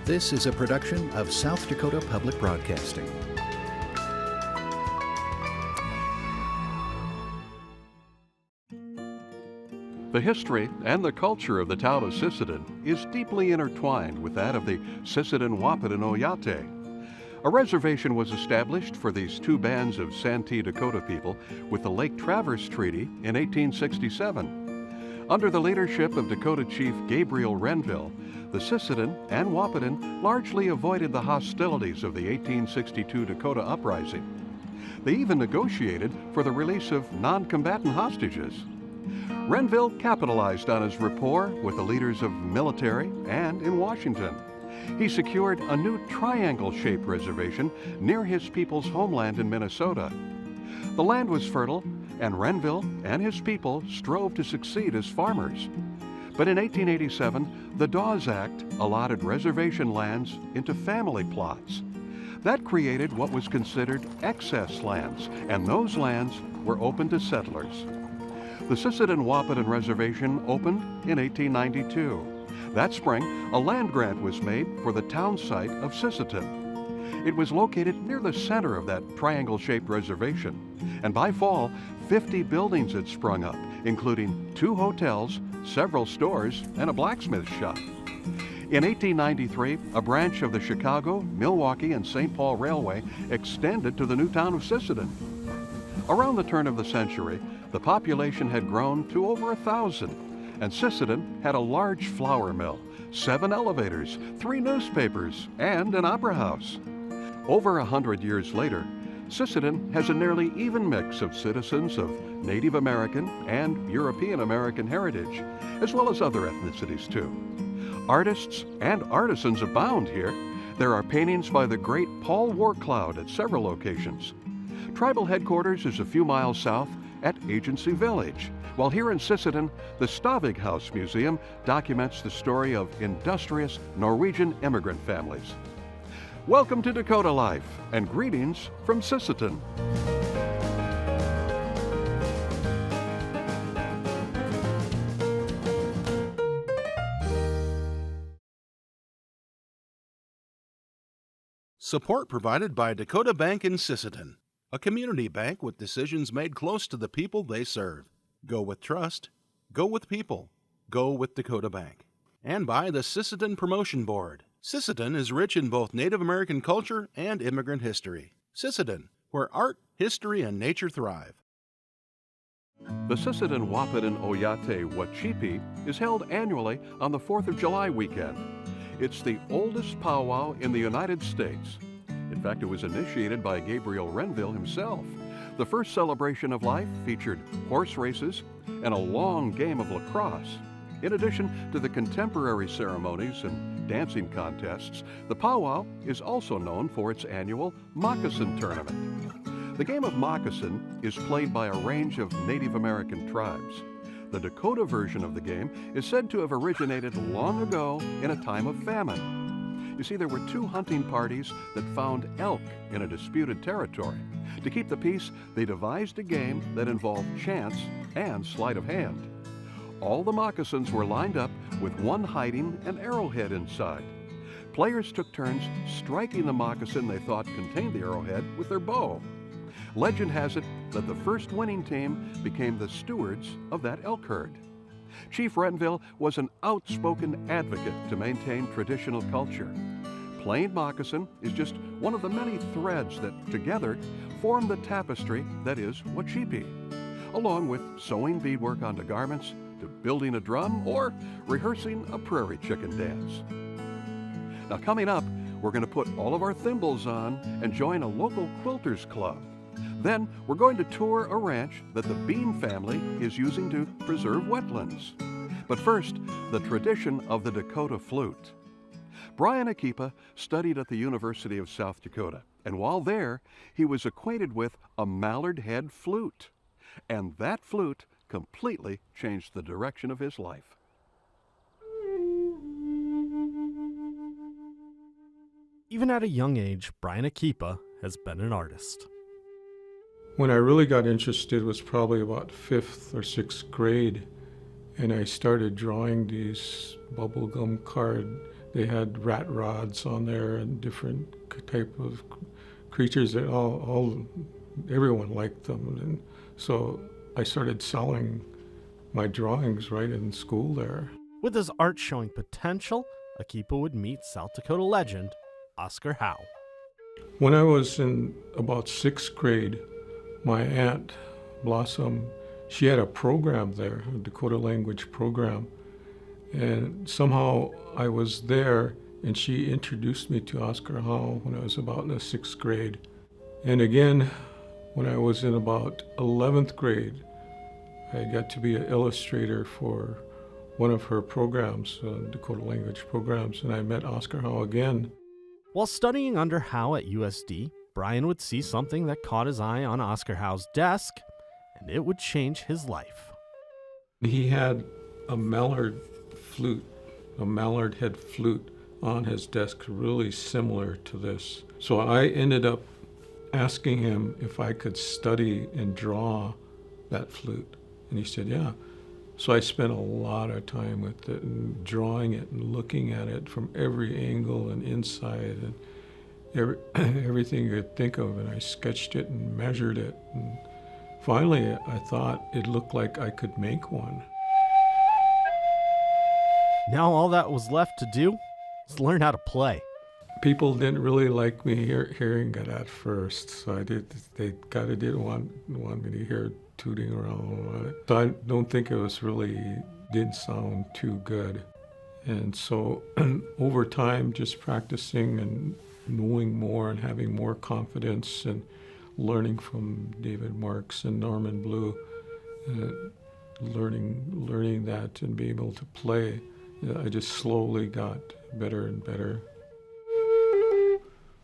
This is a production of South Dakota Public Broadcasting. The history and the culture of the town of Sisseton is deeply intertwined with that of the Sisseton Wahpeton Oyate. A reservation was established for these two bands of Santee Dakota people with the Lake Traverse Treaty in 1867. Under the leadership of Dakota Chief Gabriel Renville, the Sisseton and Wahpeton largely avoided the hostilities of the 1862 Dakota Uprising. They even negotiated for the release of non-combatant hostages. Renville capitalized on his rapport with the leaders of military and in Washington. He secured a new triangle-shaped reservation near his people's homeland in Minnesota. The land was fertile, and Renville and his people strove to succeed as farmers. But in 1887, the Dawes Act allotted reservation lands into family plots. That created what was considered excess lands, and those lands were open to settlers. The Sisseton Wahpeton Reservation opened in 1892. That spring, a land grant was made for the town site of Sisseton. It was located near the center of that triangle-shaped reservation, and by fall, 50 buildings had sprung up, including 2 hotels, several stores, and a blacksmith shop. In 1893, a branch of the Chicago, Milwaukee, and St. Paul Railway extended to the new town of Sisseton. Around the turn of the century, the population had grown to over 1,000, and Sisseton had a large flour mill, 7 elevators, 3 newspapers, and an opera house. Over 100 years later, Sisseton has a nearly even mix of citizens of Native American and European American heritage, as well as other ethnicities too. Artists and artisans abound here. There are paintings by the great Paul Warcloud at several locations. Tribal headquarters is a few miles south at Agency Village, while here in Sisseton, the Stavig House Museum documents the story of industrious Norwegian immigrant families. Welcome to Dakota Life, and greetings from Sisseton. Support provided by Dakota Bank in Sisseton, a community bank with decisions made close to the people they serve. Go with trust. Go with people. Go with Dakota Bank. And by the Sisseton Promotion Board. Sisseton is rich in both Native American culture and immigrant history. Sisseton, where art, history, and nature thrive. The Sisseton Wahpeton Oyate Wachipi is held annually on the 4th of July weekend. It's the oldest powwow in the United States. In fact, it was initiated by Gabriel Renville himself. The first celebration of life featured horse races and a long game of lacrosse. In addition to the contemporary ceremonies and dancing contests, the powwow is also known for its annual moccasin tournament. The game of moccasin is played by a range of Native American tribes. The Dakota version of the game is said to have originated long ago in a time of famine. You see, there were 2 hunting parties that found elk in a disputed territory. To keep the peace, they devised a game that involved chance and sleight of hand. All the moccasins were lined up with one hiding an arrowhead inside. Players took turns striking the moccasin they thought contained the arrowhead with their bow. Legend has it that the first winning team became the stewards of that elk herd. Chief Renville was an outspoken advocate to maintain traditional culture. Plain moccasin is just one of the many threads that together form the tapestry that is Wachipi, along with sewing beadwork onto garments, to building a drum, or rehearsing a prairie chicken dance. Now coming up, we're going to put all of our thimbles on and join a local quilters club. Then we're going to tour a ranch that the Bean family is using to preserve wetlands. But first, the tradition of the Dakota flute. Brian Akipa studied at the University of South Dakota, and while there, he was acquainted with a mallard head flute. And that flute completely changed the direction of his life. Even at a young age, Brian Akipa has been an artist. When I really got interested was probably about 5th or 6th grade, and I started drawing these bubblegum card They had rat rods on there and different type of creatures that everyone liked them. And so I started selling my drawings right in school there. With his art showing potential, Akipa would meet South Dakota legend Oscar Howe. When I was in about 6th grade, my aunt, Blossom, she had a program there, a Dakota language program. And somehow I was there, and she introduced me to Oscar Howe when I was about in the 6th grade. And again, when I was in about 11th grade, I got to be an illustrator for one of her programs, Dakota language programs, and I met Oscar Howe again. While studying under Howe at USD, Brian would see something that caught his eye on Oscar Howe's desk, and it would change his life. He had a mallard head flute on his desk, really similar to this. So I ended up asking him if I could study and draw that flute. And he said, yeah. So I spent a lot of time with it and drawing it and looking at it from every angle and inside and everything you could think of. And I sketched it and measured it. And finally, I thought it looked like I could make one. Now all that was left to do was learn how to play. People didn't really like me hearing it at first, so they kind of didn't want me to hear tooting around. So I don't think didn't sound too good. And so over time, just practicing and knowing more and having more confidence and learning from David Marks and Norman Blue, learning that and being able to play, I just slowly got better and better.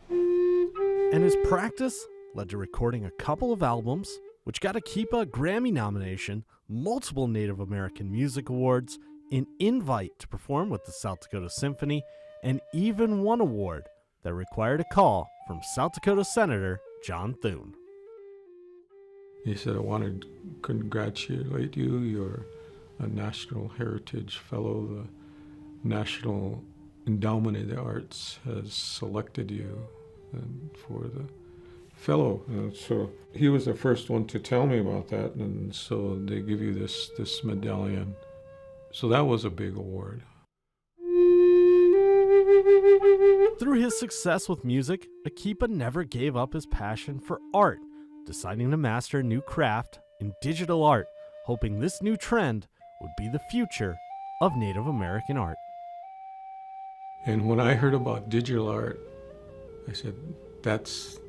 And his practice led to recording a couple of albums, which got Akipa a Grammy nomination, multiple Native American Music Awards, an invite to perform with the South Dakota Symphony, and even one award that required a call from South Dakota Senator John Thune. He said, I want to congratulate you. You're a National Heritage Fellow. The National Endowment of the Arts has selected you for the fellow. So he was the first one to tell me about that, and so they give you this medallion. So that was a big award. Through his success with music, Akipa never gave up his passion for art, deciding to master a new craft in digital art, hoping this new trend would be the future of Native American art. And when I heard about digital art, I said, that's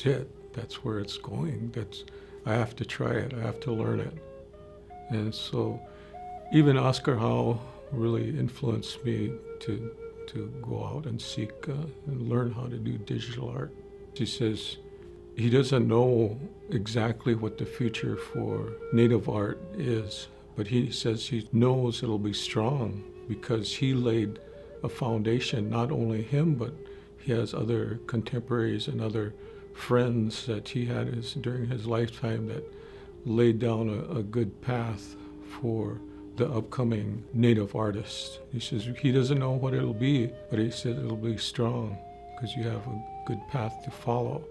it. That's where it's going. I have to try it. I have to learn it. And so even Oscar Howe really influenced me to go out and seek and learn how to do digital art. He says he doesn't know exactly what the future for Native art is, but he says he knows it'll be strong because he laid a foundation, not only him, but he has other contemporaries and other friends that he had during his lifetime that laid down a good path for the upcoming Native artists. He says he doesn't know what it'll be, but he said it'll be strong because you have a good path to follow.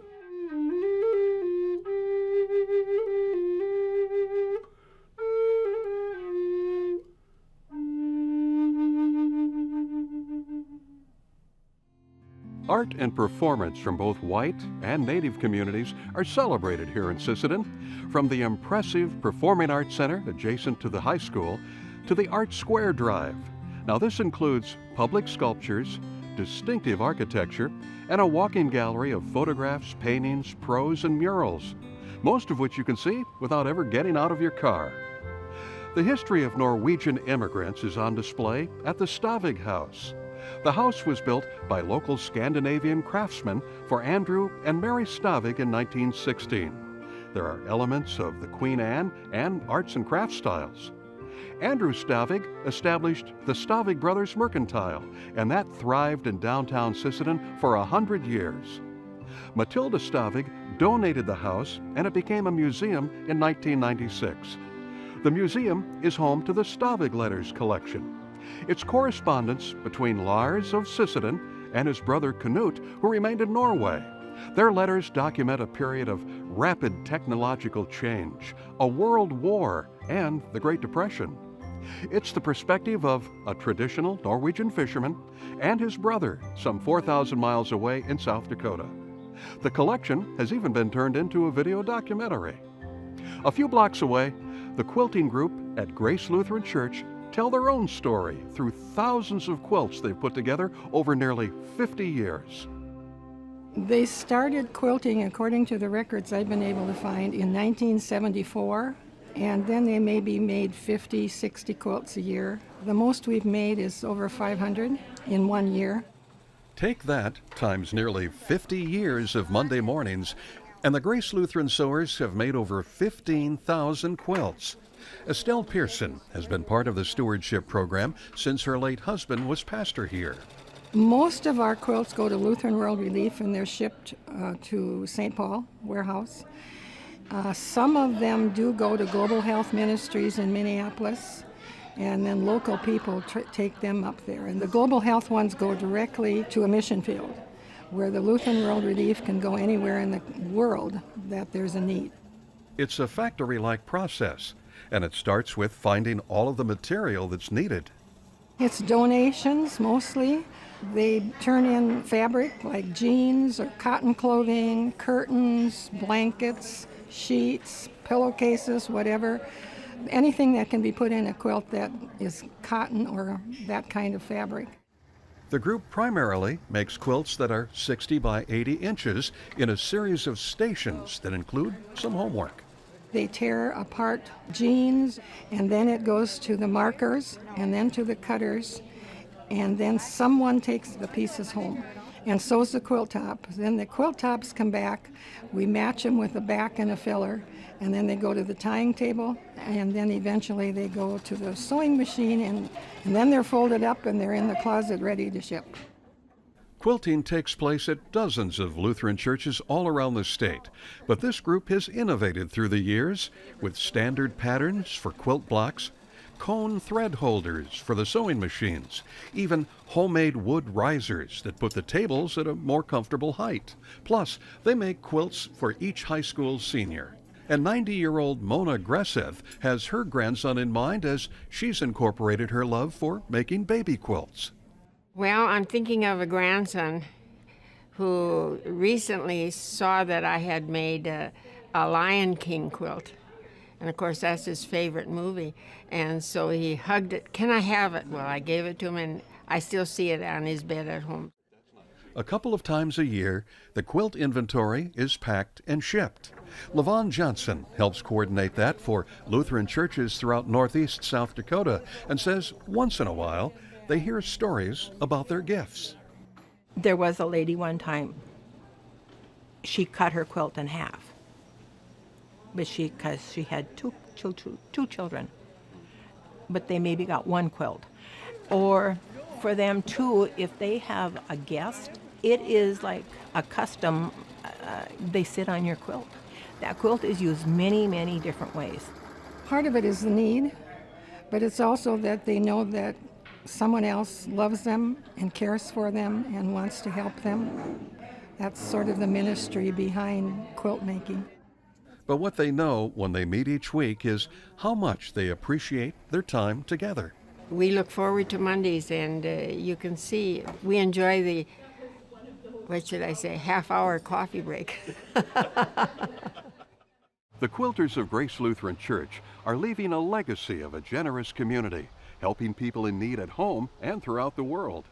Art and performance from both white and Native communities are celebrated here in Sisseton, from the impressive Performing Arts Center adjacent to the high school to the Art Square Drive. Now this includes public sculptures, distinctive architecture, and a walking gallery of photographs, paintings, prose, and murals, most of which you can see without ever getting out of your car. The history of Norwegian immigrants is on display at the Stavig House. The house was built by local Scandinavian craftsmen for Andrew and Mary Stavig in 1916. There are elements of the Queen Anne and arts and crafts styles. Andrew Stavig established the Stavig Brothers Mercantile, and that thrived in downtown Sisseton for 100 years. Matilda Stavig donated the house, and it became a museum in 1996. The museum is home to the Stavig Letters collection. It's correspondence between Lars of Sisseton and his brother Knut, who remained in Norway. Their letters document a period of rapid technological change, a world war, and the Great Depression. It's the perspective of a traditional Norwegian fisherman and his brother, some 4,000 miles away in South Dakota. The collection has even been turned into a video documentary. A few blocks away, the quilting group at Grace Lutheran Church tell their own story through thousands of quilts they've put together over nearly 50 years. They started quilting, according to the records I've been able to find, in 1974, and then they maybe made 50, 60 quilts a year. The most we've made is over 500 in 1 year. Take that times nearly 50 years of Monday mornings, and the Grace Lutheran sewers have made over 15,000 quilts. Estelle Pearson has been part of the stewardship program since her late husband was pastor here. Most of our quilts go to Lutheran World Relief, and they're shipped to St. Paul warehouse. Some of them do go to Global Health Ministries in Minneapolis, and then local people take them up there. And the Global Health ones go directly to a mission field, where the Lutheran World Relief can go anywhere in the world that there's a need. It's a factory-like process, and it starts with finding all of the material that's needed. It's donations mostly. They turn in fabric like jeans or cotton clothing, curtains, blankets, sheets, pillowcases, whatever. Anything that can be put in a quilt that is cotton or that kind of fabric. The group primarily makes quilts that are 60 by 80 inches in a series of stations that include some homework. They tear apart jeans, and then it goes to the markers, and then to the cutters, and then someone takes the pieces home and sews the quilt top. Then the quilt tops come back, we match them with a back and a filler, and then they go to the tying table, and then eventually they go to the sewing machine, and then they're folded up and they're in the closet ready to ship. Quilting takes place at dozens of Lutheran churches all around the state, but this group has innovated through the years with standard patterns for quilt blocks, cone thread holders for the sewing machines, even homemade wood risers that put the tables at a more comfortable height. Plus, they make quilts for each high school senior. And 90-year-old Mona Gresseth has her grandson in mind as she's incorporated her love for making baby quilts. Well, I'm thinking of a grandson who recently saw that I had made a Lion King quilt. And of course, that's his favorite movie. And so he hugged it. Can I have it? Well, I gave it to him, and I still see it on his bed at home. A couple of times a year, the quilt inventory is packed and shipped. LaVon Johnson helps coordinate that for Lutheran churches throughout northeast South Dakota and says once in a while, they hear stories about their gifts. There was a lady one time, she cut her quilt in half, but because she had two children, but they maybe got one quilt. Or for them too, if they have a guest, it is like a custom, they sit on your quilt. That quilt is used many, many different ways. Part of it is the need, but it's also that they know that someone else loves them and cares for them and wants to help them. That's sort of the ministry behind quilt making. But what they know when they meet each week is how much they appreciate their time together. We look forward to Mondays, and you can see we enjoy the, what should I say, half-hour coffee break. The quilters of Grace Lutheran Church are leaving a legacy of a generous community, helping people in need at home and throughout the world.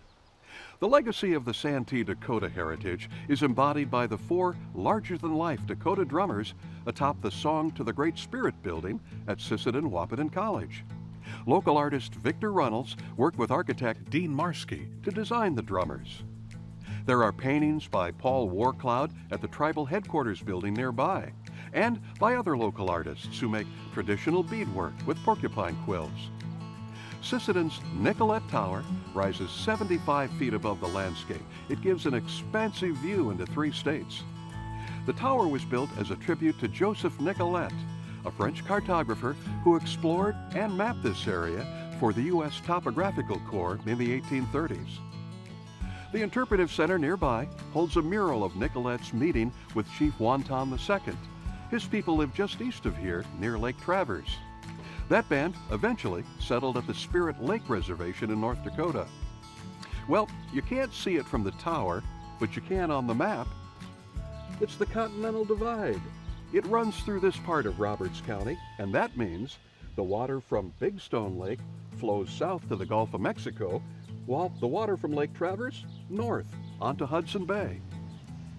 The legacy of the Santee Dakota heritage is embodied by the 4 larger-than-life Dakota drummers atop the Song to the Great Spirit building at Sisseton-Wahpeton College. Local artist Victor Runnels worked with architect Dean Marski to design the drummers. There are paintings by Paul Warcloud at the tribal headquarters building nearby, and by other local artists who make traditional beadwork with porcupine quills. Sisseton's Nicollet Tower rises 75 feet above the landscape. It gives an expansive view into 3 states. The tower was built as a tribute to Joseph Nicollet, a French cartographer who explored and mapped this area for the U.S. Topographical Corps in the 1830s. The Interpretive Center nearby holds a mural of Nicolette's meeting with Chief Wonton II. His people lived just east of here, near Lake Traverse. That band eventually settled at the Spirit Lake Reservation in North Dakota. Well, you can't see it from the tower, but you can on the map. It's the Continental Divide. It runs through this part of Roberts County, and that means the water from Big Stone Lake flows south to the Gulf of Mexico, while the water from Lake Traverse north onto Hudson Bay.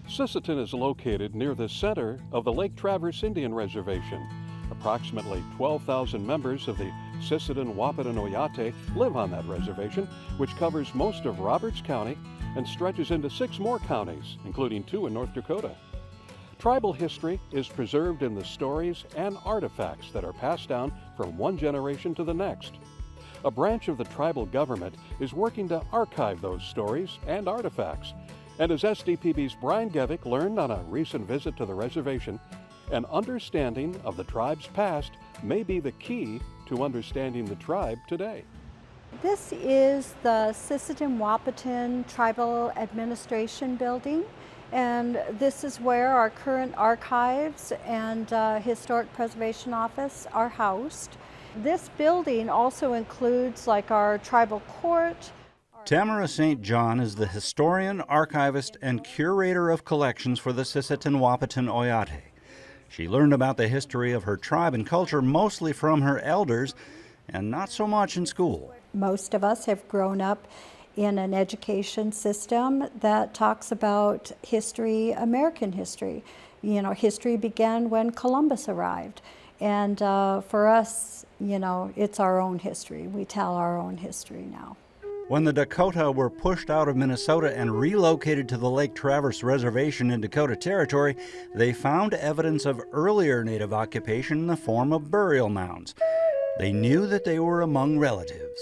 Sisseton is located near the center of the Lake Traverse Indian Reservation. Approximately 12,000 members of the Sisseton Wahpeton Oyate live on that reservation, which covers most of Roberts County and stretches into 6 more counties, including 2 in North Dakota. Tribal history is preserved in the stories and artifacts that are passed down from one generation to the next. A branch of the tribal government is working to archive those stories and artifacts. And as SDPB's Brian Gevick learned on a recent visit to the reservation, an understanding of the tribe's past may be the key to understanding the tribe today. This is the Sisseton Wahpeton Tribal Administration Building, and this is where our current archives and Historic Preservation Office are housed. This building also includes like our tribal court. Tamara St. John is the historian, archivist, and curator of collections for the Sisseton Wahpeton Oyate. She learned about the history of her tribe and culture mostly from her elders and not so much in school. Most of us have grown up in an education system that talks about history, American history. You know, history began when Columbus arrived. And for us, you know, it's our own history. We tell our own history now. When the Dakota were pushed out of Minnesota and relocated to the Lake Traverse Reservation in Dakota Territory, they found evidence of earlier Native occupation in the form of burial mounds. They knew that they were among relatives.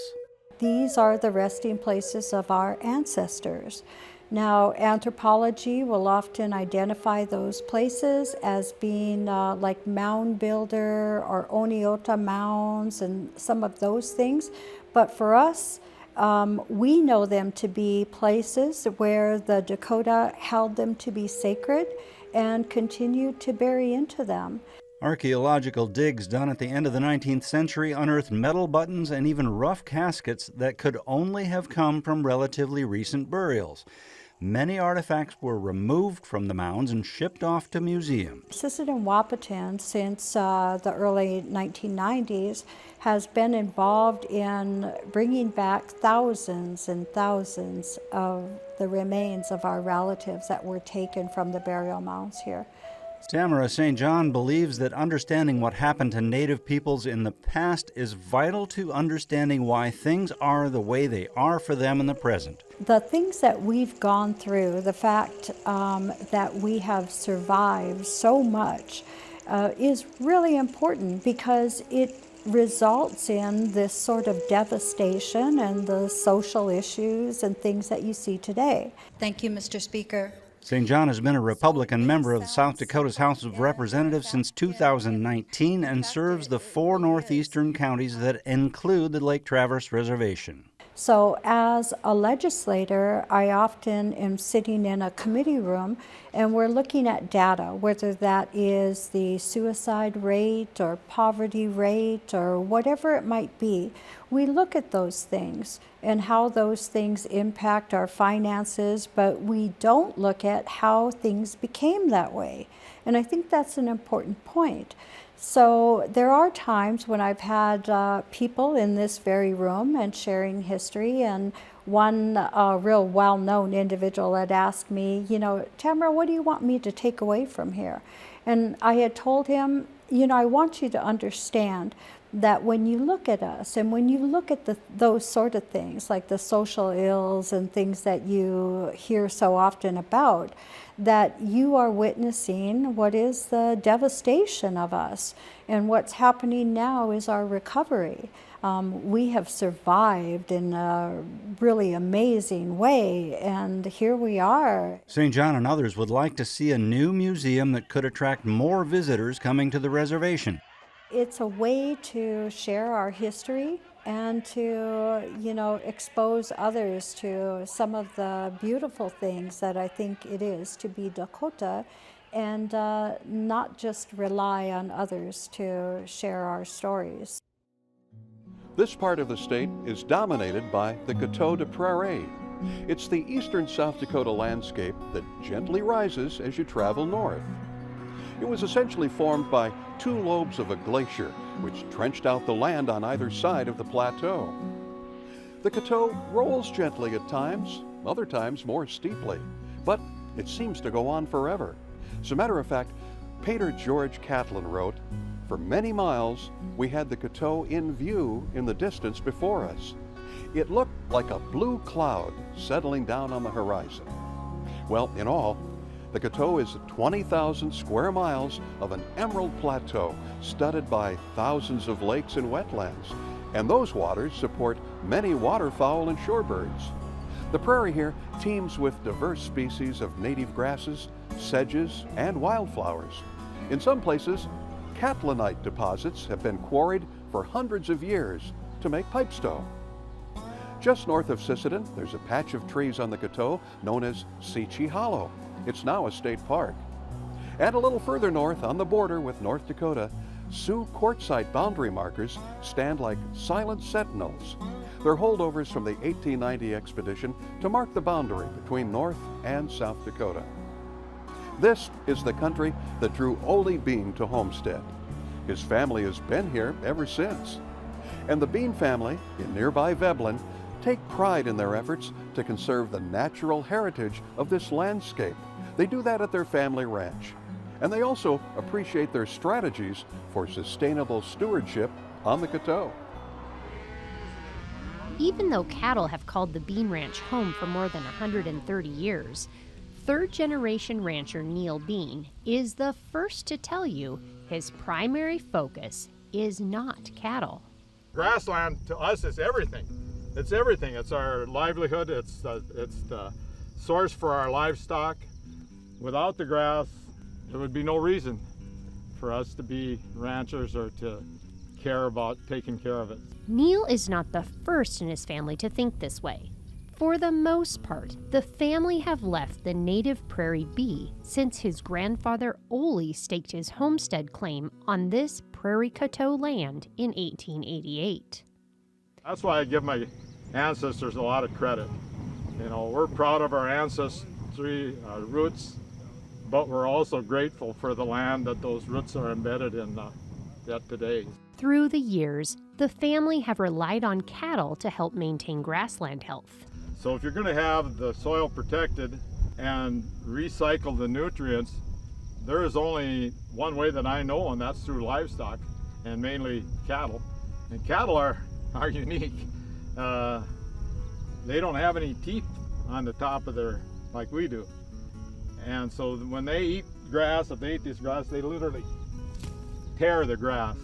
These are the resting places of our ancestors. Now, anthropology will often identify those places as being like mound builder or Oneota mounds and some of those things. But for us, we know them to be places where the Dakota held them to be sacred and continued to bury into them. Archaeological digs done at the end of the 19th century unearthed metal buttons and even rough caskets that could only have come from relatively recent burials. Many artifacts were removed from the mounds and shipped off to museums. Sisseton Wahpeton, since the early 1990s, has been involved in bringing back thousands and thousands of the remains of our relatives that were taken from the burial mounds here. Tamara St. John believes that understanding what happened to Native peoples in the past is vital to understanding why things are the way they are for them in the present. The things that we've gone through, the fact that we have survived so much is really important because it results in this sort of devastation and the social issues and things that you see today. Thank you, Mr. Speaker. St. John has been a Republican member of South Dakota's House of Representatives since 2019 and serves the 4 northeastern counties that include the Lake Traverse Reservation. So as a legislator, I often am sitting in a committee room and we're looking at data, whether that is the suicide rate or poverty rate or whatever it might be. We look at those things and how those things impact our finances, but we don't look at how things became that way. And I think that's an important point. So there are times when I've had people in this very room and sharing history, and one real well-known individual had asked me, you know, Tamara, what do you want me to take away from here? And I had told him, you know, I want you to understand that when you look at us and when you look at those sort of things, like the social ills and things that you hear so often about, that you are witnessing what is the devastation of us. And what's happening now is our recovery. We have survived in a really amazing way, and here we are. St. John and others would like to see a new museum that could attract more visitors coming to the reservation. It's a way to share our history and to, expose others to some of the beautiful things that I think it is to be Dakota, and not just rely on others to share our stories. This part of the state is dominated by the Coteau de Prairie. It's the eastern South Dakota landscape that gently rises as you travel north. It was essentially formed by two lobes of a glacier, which trenched out the land on either side of the plateau. The Coteau rolls gently at times, other times more steeply, but it seems to go on forever. As a matter of fact, painter George Catlin wrote, "For many miles, we had the Coteau in view in the distance before us. It looked like a blue cloud settling down on the horizon." Well, in all, the Coteau is 20,000 square miles of an emerald plateau studded by thousands of lakes and wetlands, and those waters support many waterfowl and shorebirds. The prairie here teems with diverse species of native grasses, sedges, and wildflowers. In some places, catlinite deposits have been quarried for hundreds of years to make pipestone. Just north of Sisseton, there's a patch of trees on the Coteau known as Seechee Hollow. It's now a state park. And a little further north, on the border with North Dakota, Sioux quartzite boundary markers stand like silent sentinels. They're holdovers from the 1890 expedition to mark the boundary between North and South Dakota. This is the country that drew Ole Bean to Homestead. His family has been here ever since. And the Bean family in nearby Veblen take pride in their efforts to conserve the natural heritage of this landscape. They do that at their family ranch. And they also appreciate their strategies for sustainable stewardship on the Coteau. Even though cattle have called the Bean Ranch home for more than 130 years, third-generation rancher Neil Bean is the first to tell you his primary focus is not cattle. Grassland to us is everything. It's everything. It's our livelihood. It's the source for our livestock. Without the grass, there would be no reason for us to be ranchers or to care about taking care of it. Neil is not the first in his family to think this way. For the most part, the family have left the native prairie be since his grandfather Ole staked his homestead claim on this Prairie Coteau land in 1888. That's why I give my ancestors a lot of credit. We're proud of our ancestry, our roots, but we're also grateful for the land that those roots are embedded in yet today. Through the years, the family have relied on cattle to help maintain grassland health. So if you're going to have the soil protected and recycle the nutrients, there is only one way that I know, and that's through livestock, and mainly cattle. And cattle are unique. They don't have any teeth on the top of their, like we do. And so when they eat grass, if they eat this grass, they literally tear the grass.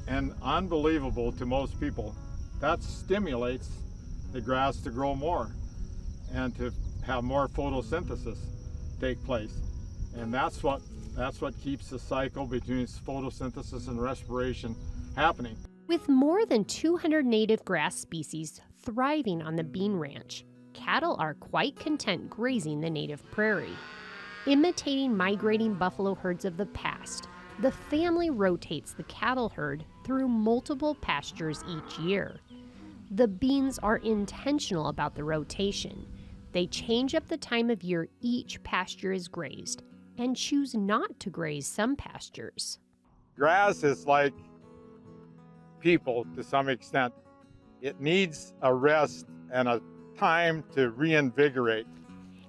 And unbelievable to most people, that stimulates the grass to grow more and to have more photosynthesis take place. And that's what keeps the cycle between photosynthesis and respiration happening. With more than 200 native grass species thriving on the Bean Ranch, cattle are quite content grazing the native prairie. Imitating migrating buffalo herds of the past, the family rotates the cattle herd through multiple pastures each year. The Beans are intentional about the rotation. They change up the time of year each pasture is grazed and choose not to graze some pastures. Grass is like people to some extent. It needs a rest and a time to reinvigorate.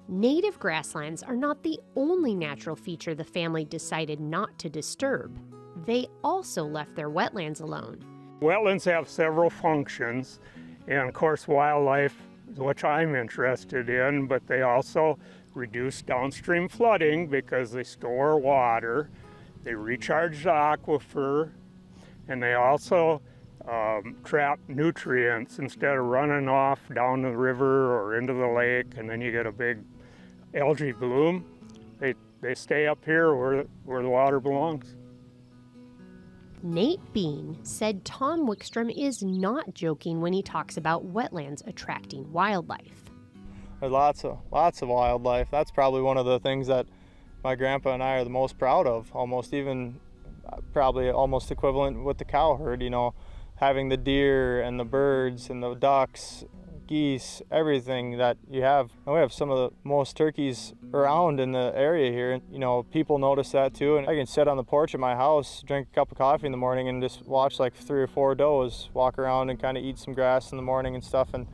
Native grasslands are not the only natural feature the family decided not to disturb. They also left their wetlands alone. Wetlands have several functions, and of course wildlife, which I'm interested in, but they also reduce downstream flooding because they store water, they recharge the aquifer, and they also trap nutrients instead of running off down the river or into the lake, and then you get a big algae bloom. They stay up here where the water belongs. Nate Bean said Tom Wickstrom is not joking when he talks about wetlands attracting wildlife. There's lots of wildlife. That's probably one of the things that my grandpa and I are the most proud of, probably almost equivalent with the cow herd, you know, having the deer and the birds and the ducks, geese, everything that you have. And we have some of the most turkeys around in the area here. You know, people notice that too. And I can sit on the porch of my house, drink a cup of coffee in the morning and just watch like 3 or 4 does walk around and kind of eat some grass in the morning and stuff. And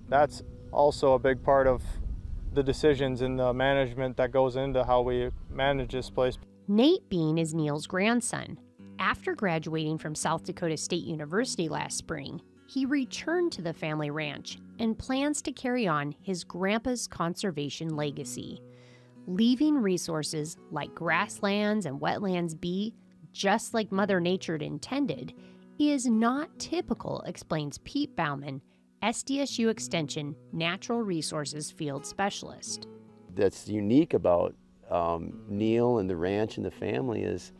that's also a big part of the decisions and the management that goes into how we manage this place. Nate Bean is Neil's grandson. After graduating from South Dakota State University last spring, he returned to the family ranch and plans to carry on his grandpa's conservation legacy. Leaving resources like grasslands and wetlands be, just like Mother Nature intended, is not typical, explains Pete Bauman, SDSU Extension Natural Resources Field Specialist. That's unique about Neil and the ranch and the family is,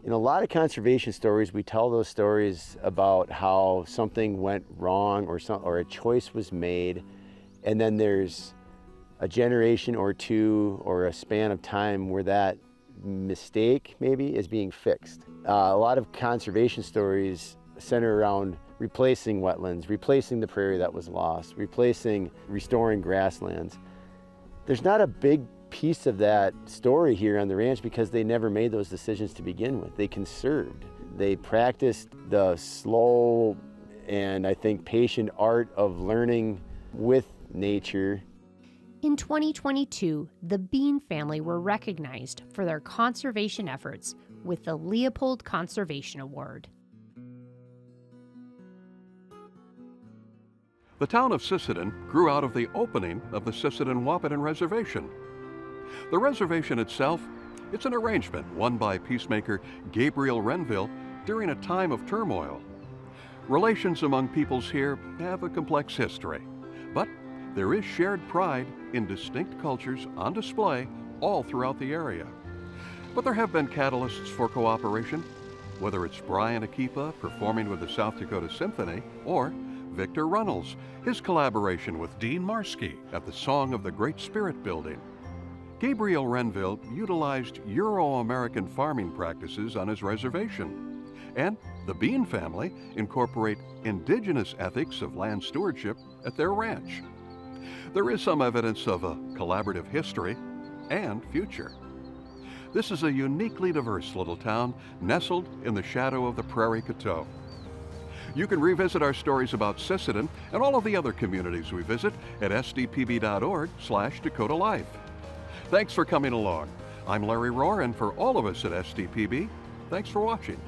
in a lot of conservation stories, we tell those stories about how something went wrong or a choice was made, and then there's a generation or two or a span of time where that mistake maybe is being fixed. A lot of conservation stories center around replacing wetlands, replacing the prairie that was lost, restoring grasslands. There's not a big piece of that story here on the ranch because they never made those decisions to begin with. They conserved. They practiced the slow and I think patient art of learning with nature. In 2022, the Bean family were recognized for their conservation efforts with the Leopold Conservation Award. The town of Sisseton grew out of the opening of the Sisseton-Wahpeton Reservation. The reservation itself, it's an arrangement won by peacemaker Gabriel Renville during a time of turmoil. Relations among peoples here have a complex history, but there is shared pride in distinct cultures on display all throughout the area. But there have been catalysts for cooperation, whether it's Brian Akipa performing with the South Dakota Symphony or Victor Runnels, his collaboration with Dean Marski at the Song of the Great Spirit building. Gabriel Renville utilized Euro-American farming practices on his reservation, and the Bean family incorporate indigenous ethics of land stewardship at their ranch. There is some evidence of a collaborative history and future. This is a uniquely diverse little town nestled in the shadow of the Prairie Coteau. You can revisit our stories about Sisseton and all of the other communities we visit at sdpb.org/Dakota Life. Thanks for coming along. I'm Larry Rohr, and for all of us at SDPB, thanks for watching.